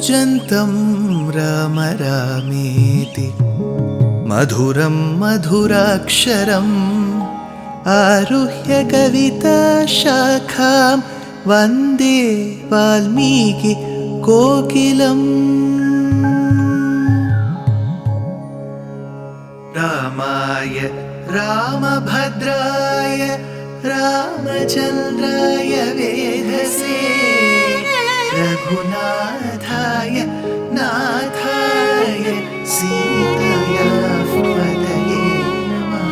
कूजन्तं राम रामेति मधुरं मधुराक्षरम् आरुह्य कविताशाखां वन्दे वाल्मीकि कोकिलम्। रामाय रामभद्राय रामचन्द्राय वेधसे रघुनाथाय नाथाय सीताया पतये नमः।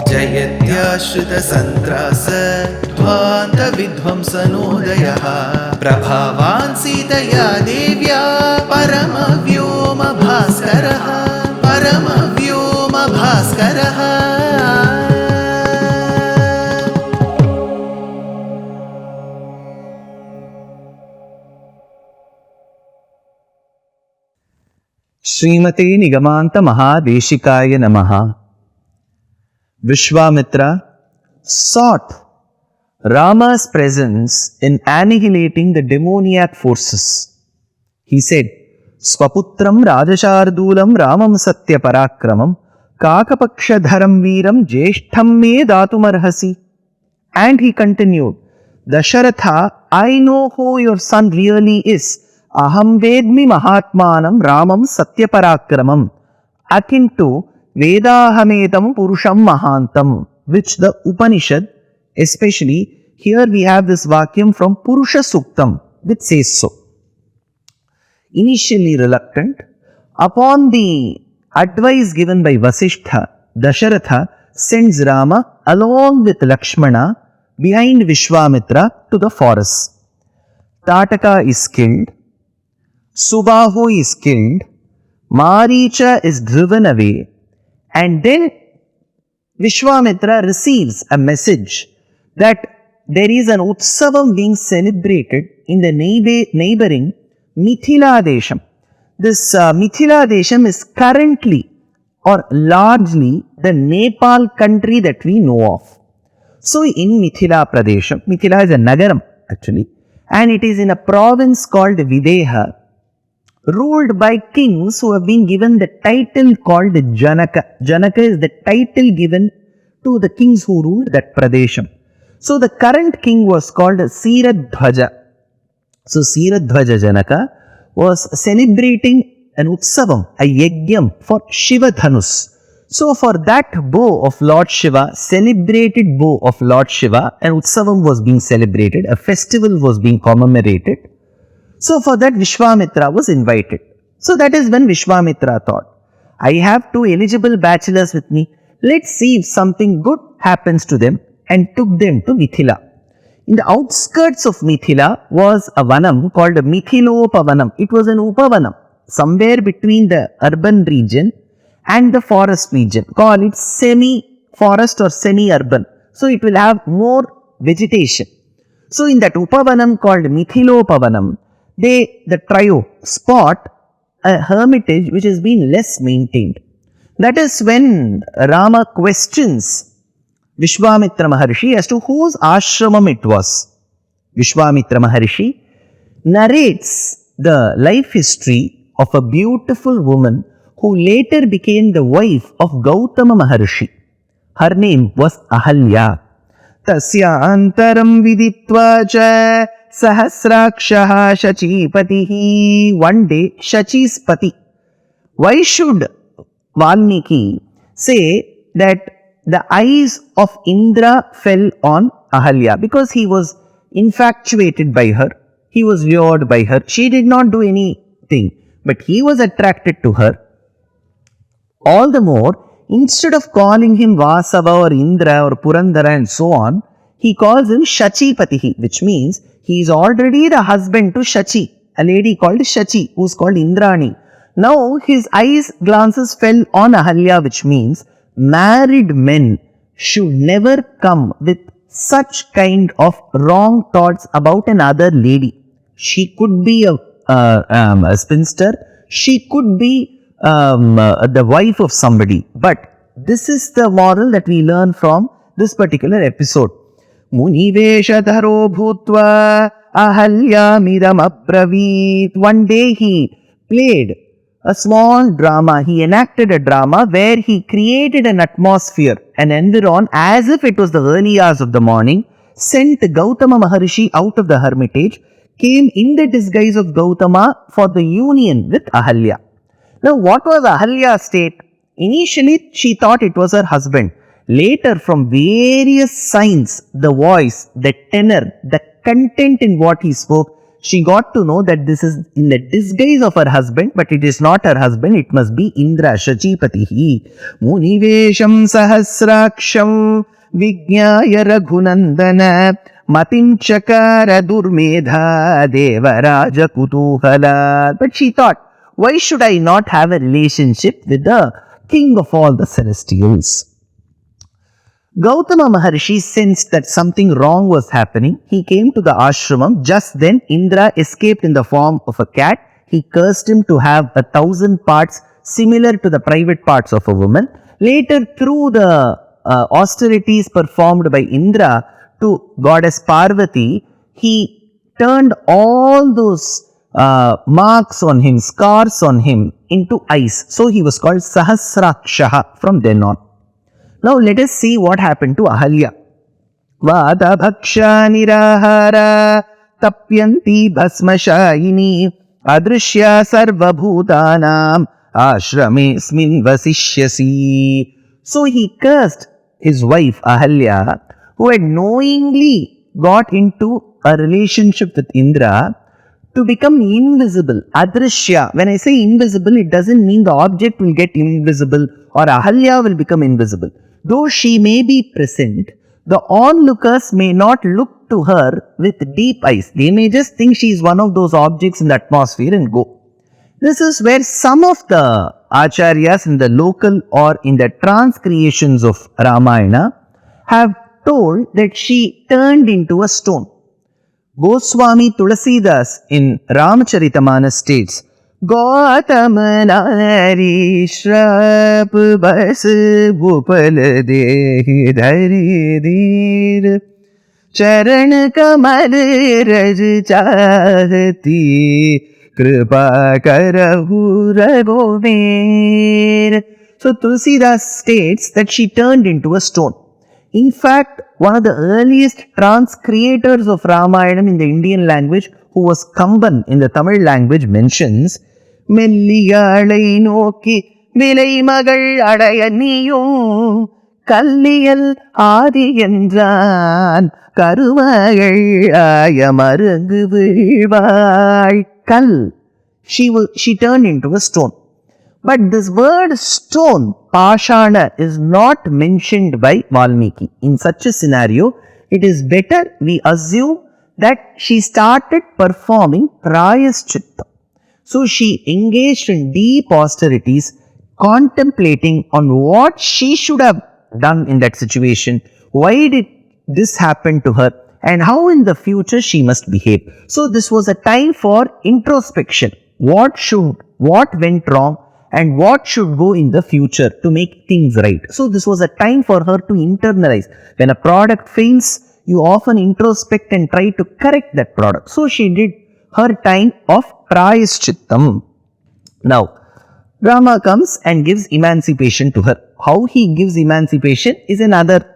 जयत्याश्रितसन्त्रास ध्वान्तविध्वंसनोदयः प्रभावान् सीतया देव्या परमव्योमभास्करः परमव्योमभास्करः। श्रीमते निगमान्त महादेशिकाय नमः। Vishwamitra sought Rama's presence in annihilating the demoniac forces. He said, Swaputram Rajashardulam Ramam Satya Parakramam Kakapakshadharam Veeram Jeshtham Me Datumarhasi. And he continued, Dasharatha, I know who your son really is. Aham Vedmi Mahatmanam Ramam Satya Parakramam. Akin to Vedahametam Purusham Mahantam, which the Upanishad, especially here we have this Vakyam from Purusha Suktam, which says so. Initially reluctant, upon the advice given by Vasishtha, Dasharatha sends Rama along with Lakshmana behind Vishwamitra to the forest. Tataka is killed, Subahu is killed, Maricha is driven away, and then Vishwamitra receives a message that there is an Utsavam being celebrated in the neighboring Mithila Desham. This Mithila Desham is currently or largely the Nepal country that we know of. So in Mithila Pradesham, Mithila is a Nagaram actually, and it is in a province called Videha, ruled by kings who have been given the title called Janaka. Janaka is the title given to the kings who ruled that Pradesham. So the current king was called Siradhvaja. So Siradhvaja Janaka was celebrating an Utsavam, a Yagyam for Shiva Dhanus. So for that bow of Lord Shiva, celebrated bow of Lord Shiva, an Utsavam was being celebrated, a festival was being commemorated. So for that Vishwamitra was invited. So that is when Vishwamitra thought, I have two eligible bachelors with me. Let's see if something good happens to them, and took them to Mithila. In the outskirts of Mithila was a vanam called Mithilopavanam. It was an upavanam, somewhere between the urban region and the forest region. Call it semi-forest or semi-urban. So it will have more vegetation. So in that upavanam called Mithilopavanam, the trio spot a hermitage which has been less maintained. That is when Rama questions Vishwamitra Maharshi as to whose ashramam it was. Vishwamitra Maharshi narrates the life history of a beautiful woman who later became the wife of Gautama Maharshi. Her name was Ahalyā. Tasya antaram viditva cha sahasrakshaha shachipatihi. One day, Shachi's pati. Why should Valmiki say that the eyes of Indra fell on Ahalyā? Because he was infatuated by her. He was lured by her. She did not do anything, but he was attracted to her. All the more, instead of calling him Vasava or Indra or Purandara and so on, he calls him Shachipatihi, which means he is already the husband to Shachi, a lady called Shachi, who is called Indrani. Now his eyes glances fell on Ahalyā, which means married men should never come with such kind of wrong thoughts about another lady. She could be a spinster, she could be the wife of somebody. But this is the moral that we learn from this particular episode. Muniveshadharo bhutva ahalyamiram abravit. One day he played a small drama. He enacted a drama where he created an atmosphere, an environment as if it was the early hours of the morning, sent Gautama Maharishi out of the hermitage, came in the disguise of Gautama for the union with Ahalyā. Now, what was Ahalya's state? Initially, she thought it was her husband. Later, from various signs, the voice, the tenor, the content in what he spoke, she got to know that this is in the disguise of her husband, but it is not her husband, it must be Indra, Shachipatihi. Munivesham sahasraksham Vijnaya Raghunandana Matim Chakara Durmedha Devaraja Kutuhala. But she thought, why should I not have a relationship with the king of all the celestials? Gautama Maharishi sensed that something wrong was happening. He came to the ashramam. Just then Indra escaped in the form of a cat. He cursed him to have 1,000 parts similar to the private parts of a woman. Later, through the austerities performed by Indra to goddess Parvati, he turned all those marks on him, scars on him into ice. So he was called Sahasrakshaha from then on. Now let us see what happened to Ahalyā. Vada bhaksha nirahara tapyanti bhasmashayini adrishya sarva bhutanam ashramesmin vasishyasi. So he cursed his wife Ahalyā, who had knowingly got into a relationship with Indra, to become invisible. Adrishya. When I say invisible, it doesn't mean the object will get invisible or Ahalyā will become invisible. Though she may be present, the onlookers may not look to her with deep eyes. They may just think she is one of those objects in the atmosphere and go. This is where some of the acharyas in the local or in the transcreations of Ramayana have told that she turned into a stone. Goswami Tulasidas in Ramacharitamanus states, Gautama nari shrap bas bhupal dehi dhari dhir charan kamal raj chahti kripa karahu raghuveer. So Tulsidas states that she turned into a stone. In fact, one of the earliest transcreators of Ramayana in the Indian language, who was Kamban in the Tamil language, mentions Melliyalai noki vilai magal adayaniyum Kalliyal adi endran Karumagal ayamarungu vilvai. Kal. She turned into a stone. But this word stone, Pashana, is not mentioned by Valmiki. In such a scenario, it is better we assume that she started performing Prayaschitta. So she engaged in deep austerities, contemplating on what she should have done in that situation, why did this happen to her, and how in the future she must behave. So this was a time for introspection. What went wrong, and what should go in the future to make things right. So this was a time for her to internalize. When a product fails, you often introspect and try to correct that product. So she did her time of Prayaschittam. Now, Rama comes and gives emancipation to her. How he gives emancipation is another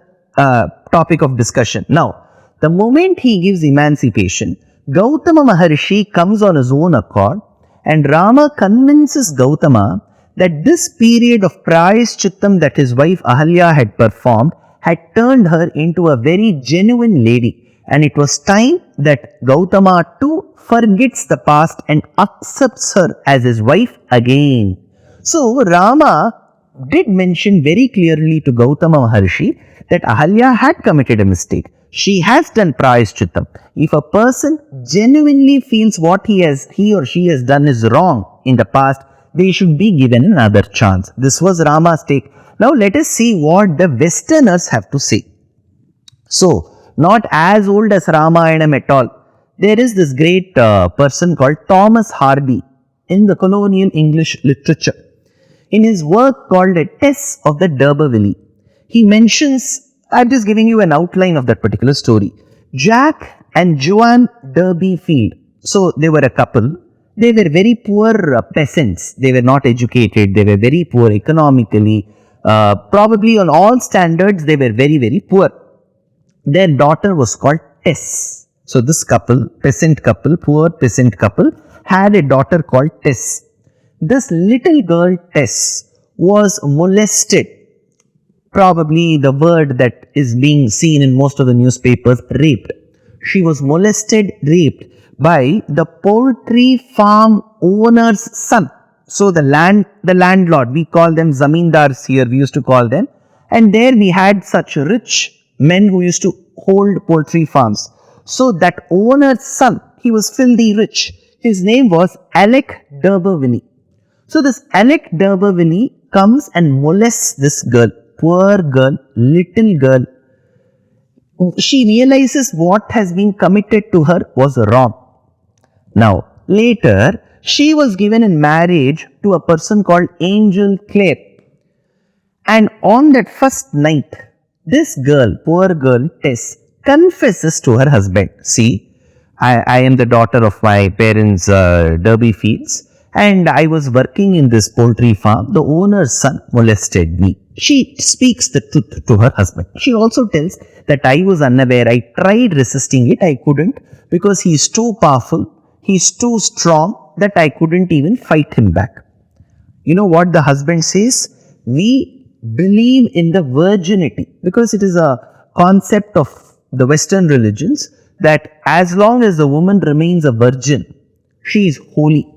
topic of discussion. Now, the moment he gives emancipation, Gautama Maharishi comes on his own accord, and Rama convinces Gautama that this period of Prayaschittam that his wife Ahalyā had performed had turned her into a very genuine lady, and it was time that Gautama too forgets the past and accepts her as his wife again. So Rama did mention very clearly to Gautama Maharishi that Ahalyā had committed a mistake. She has done Prayaschittam. If a person genuinely feels what he or she has done is wrong in the past, they should be given another chance. This was Rama's take. Now let us see what the Westerners have to say. So, not as old as Ramayana at all. There is this great person called Thomas Harvey in the colonial English literature. In his work called A Test of the D'Urberville, he mentions, I'm just giving you an outline of that particular story. Jack and Joan Durbeyfield, so they were a couple. They were very poor peasants. They were not educated. They were very poor economically. Probably on all standards, they were very, very poor. Their daughter was called Tess. So this couple, peasant couple, poor peasant couple, had a daughter called Tess. This little girl Tess was molested. Probably the word that is being seen in most of the newspapers, raped. She was molested, raped by the poultry farm owner's son. So the landlord, we call them zamindars here, we used to call them. And there we had such rich men who used to hold poultry farms. So that owner's son, he was filthy rich. His name was Alec Durbani. So this Alec Durbani comes and molests this girl, poor girl, little girl. She realizes what has been committed to her was wrong. Now, later, she was given in marriage to a person called Angel Clare. And on that first night, this girl, poor girl, Tess, confesses to her husband, see, I am the daughter of my parents' Durbeyfields, and I was working in this poultry farm. The owner's son molested me. She speaks the truth to her husband. She also tells that I was unaware. I tried resisting it. I couldn't because he is too powerful. He is too strong that I couldn't even fight him back. You know what the husband says? We believe in the virginity because it is a concept of the Western religions that as long as the woman remains a virgin, she is holy.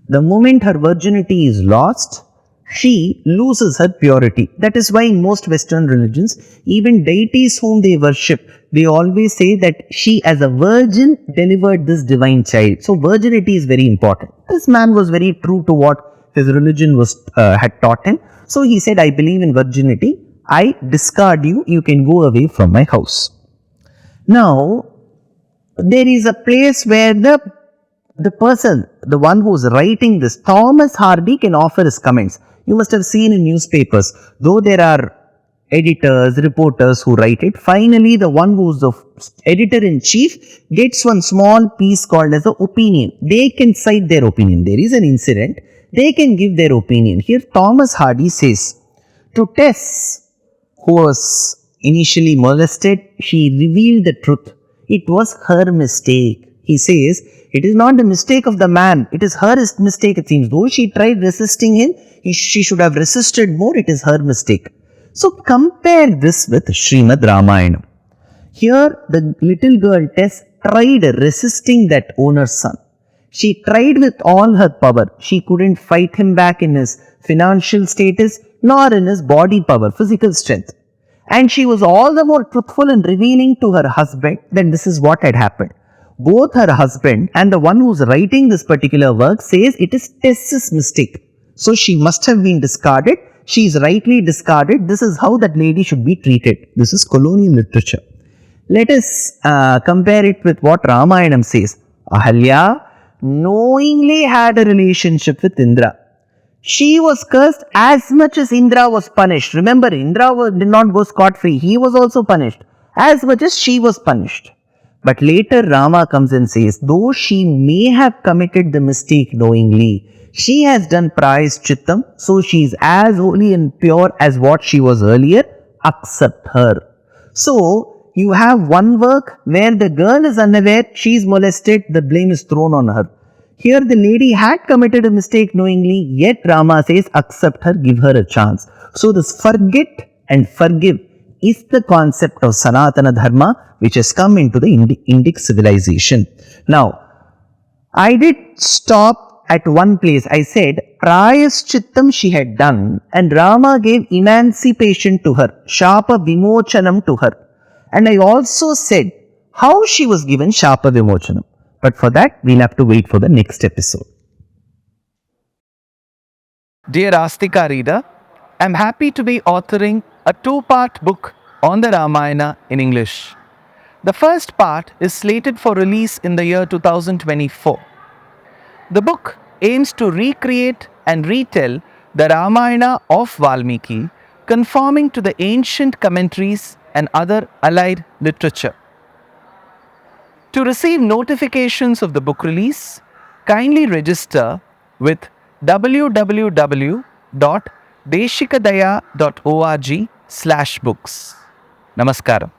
The moment her virginity is lost, she loses her purity. That is why in most Western religions, even deities whom they worship, they always say that she as a virgin delivered this divine child. So virginity is very important. This man was very true to what his religion had taught him. So he said, I believe in virginity. I discard you. You can go away from my house. Now, there is a place where the person, the one who is writing this, Thomas Harvey, can offer his comments. You must have seen in newspapers, though there are editors, reporters who write it, finally the one who is the editor-in-chief gets one small piece called as an opinion. They can cite their opinion. There is an incident. They can give their opinion. Here Thomas Hardy says, to Tess, who was initially molested, she revealed the truth. It was her mistake. He says, it is not the mistake of the man. It is her mistake, it seems. Though she tried resisting him, she should have resisted more. It is her mistake. So compare this with Srimad Ramayana. Here the little girl Tess tried resisting that owner's son. She tried with all her power. She couldn't fight him back in his financial status, nor in his body power, physical strength. And she was all the more truthful in revealing to her husband that this is what had happened. Both her husband and the one who's writing this particular work says it is Tess's mistake. So she must have been discarded. She is rightly discarded. This is how that lady should be treated. This is colonial literature. Let us compare it with what Ramayana says. Ahalyā knowingly had a relationship with Indra. She was cursed as much as Indra was punished. Remember, Indra did not go scot-free. He was also punished as much as she was punished. But later Rama comes and says, though she may have committed the mistake knowingly, she has done prayaschittam, so she is as holy and pure as what she was earlier. Accept her. So, you have one work where the girl is unaware, she is molested, the blame is thrown on her. Here the lady had committed a mistake knowingly, yet Rama says, accept her, give her a chance. So this forget and forgive is the concept of Sanatana Dharma which has come into the Indic civilization. Now, I did stop at one place. I said, prayaschittam she had done and Rama gave emancipation to her, Shapa Vimochanam to her. And I also said how she was given Shapa Vimochanam. But for that, we'll have to wait for the next episode. Dear Astika reader, I'm happy to be authoring a two-part book on the Ramayana in English. The first part is slated for release in the year 2024. The book aims to recreate and retell the Ramayana of Valmiki, conforming to the ancient commentaries and other allied literature. To receive notifications of the book release, kindly register with www.deshikadaya.org/books. Namaskaram.